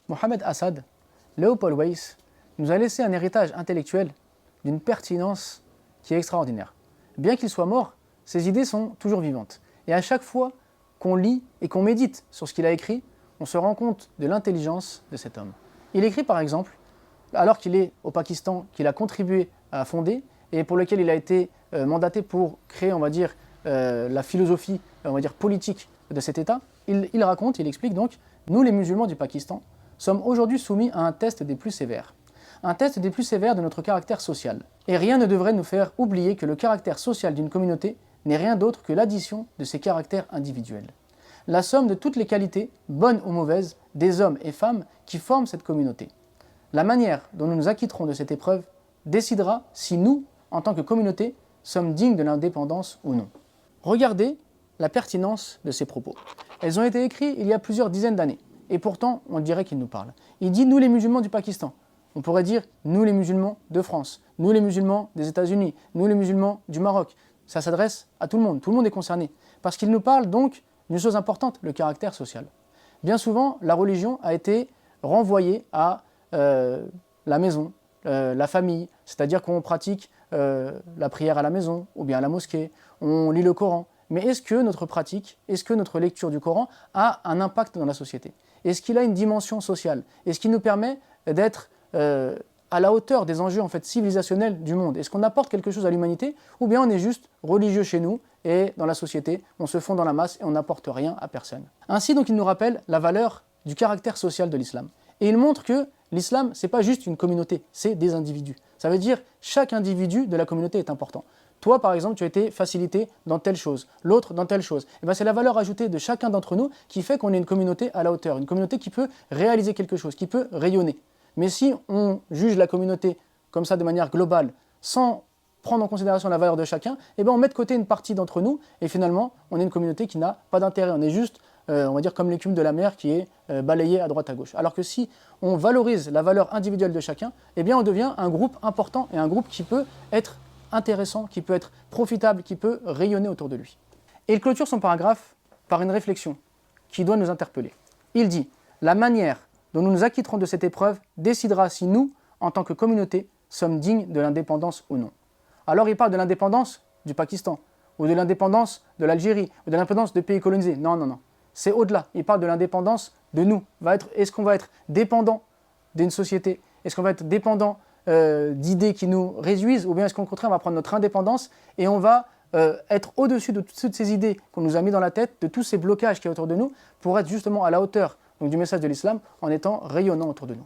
Mohamed Assad, Leopold Weiss, nous a laissé un héritage intellectuel d'une pertinence qui est extraordinaire. Bien qu'il soit mort, ses idées sont toujours vivantes. Et à chaque fois qu'on lit et qu'on médite sur ce qu'il a écrit, on se rend compte de l'intelligence de cet homme. Il écrit par exemple, alors qu'il est au Pakistan, qu'il a contribué à fonder et pour lequel il a été mandaté pour créer, on va dire, la philosophie, on va dire, politique de cet État, il raconte, il explique donc, nous les musulmans du Pakistan sommes aujourd'hui soumis à un test des plus sévères. Un test des plus sévères de notre caractère social. Et rien ne devrait nous faire oublier que le caractère social d'une communauté n'est rien d'autre que l'addition de ses caractères individuels. La somme de toutes les qualités, bonnes ou mauvaises, des hommes et femmes qui forment cette communauté. La manière dont nous nous acquitterons de cette épreuve décidera si nous, en tant que communauté, sommes dignes de l'indépendance ou non. Regardez la pertinence de ces propos. Elles ont été écrites il y a plusieurs dizaines d'années, et pourtant on dirait qu'il nous parle. Il dit « nous les musulmans du Pakistan ». On pourrait dire « nous les musulmans de France »,« nous les musulmans des États-Unis »,« nous les musulmans du Maroc ». Ça s'adresse à tout le monde est concerné. Parce qu'il nous parle donc d'une chose importante, le caractère social. Bien souvent, la religion a été renvoyée à la maison, la famille, c'est-à-dire qu'on pratique la prière à la maison ou bien à la mosquée, on lit le Coran. Mais est-ce que notre pratique, est-ce que notre lecture du Coran a un impact dans la société? Est-ce qu'il a une dimension sociale? Est-ce qu'il nous permet d'être à la hauteur des enjeux en fait, civilisationnels du monde? Est-ce qu'on apporte quelque chose à l'humanité? Ou bien on est juste religieux chez nous et dans la société, on se fond dans la masse et on n'apporte rien à personne. Ainsi, donc, il nous rappelle la valeur du caractère social de l'islam. Et il montre que l'islam, ce n'est pas juste une communauté, c'est des individus. Ça veut dire chaque individu de la communauté est important. Toi, par exemple, tu as été facilité dans telle chose, l'autre dans telle chose. Et bien, c'est la valeur ajoutée de chacun d'entre nous qui fait qu'on est une communauté à la hauteur, une communauté qui peut réaliser quelque chose, qui peut rayonner. Mais si on juge la communauté comme ça de manière globale, sans prendre en considération la valeur de chacun, et bien on met de côté une partie d'entre nous et finalement on est une communauté qui n'a pas d'intérêt. On est juste, on va dire, comme l'écume de la mer qui est balayée à droite à gauche. Alors que si on valorise la valeur individuelle de chacun, et bien on devient un groupe important et un groupe qui peut être intéressant, qui peut être profitable, qui peut rayonner autour de lui. Et il clôture son paragraphe par une réflexion qui doit nous interpeller. Il dit « La manière dont nous nous acquitterons de cette épreuve décidera si nous, en tant que communauté, sommes dignes de l'indépendance ou non. » Alors il parle de l'indépendance du Pakistan, ou de l'indépendance de l'Algérie, ou de l'indépendance de pays colonisés. Non, non, non. C'est au-delà. Il parle de l'indépendance de nous. Est-ce qu'on va être dépendant d'une société? Est-ce qu'on va être dépendant d'idées qui nous réduisent? Ou bien est-ce qu'au contraire, on va prendre notre indépendance et on va être au-dessus de toutes ces idées qu'on nous a mis dans la tête, de tous ces blocages qui sont autour de nous, pour être justement à la hauteur donc, du message de l'islam en étant rayonnant autour de nous.